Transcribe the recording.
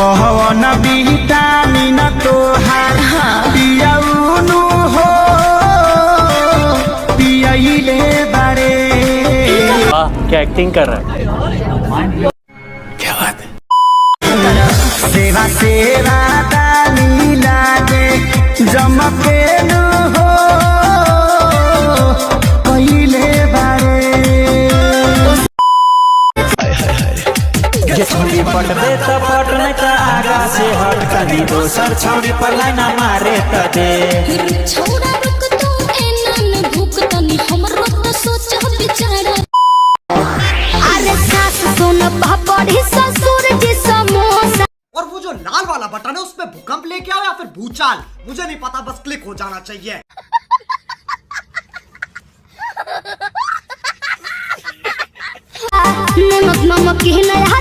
कहवन विटामिन तोहार पियौनु हो पियले बारे। क्या एक्टिंग कर रहा है, क्या बात है। सेवा सेवा दानी लागे जमकेनु हो पहिले बारे। छौरी पट दे त पटने का आगा से हट कदी दोसर छौरी पर लाइन मारे त दे। छोरा रुक तो एनन भूख तनी हमरो त सोच बिचारा। अरे सास सुन पापड़ी ससुर जी समोसा। और वो जो लाल वाला बटन है उसमें भूकंप लेके आओ या फिर भूचाल, मुझे नहीं पता, बस क्लिक हो जाना चाहिए। नमक नमक की नया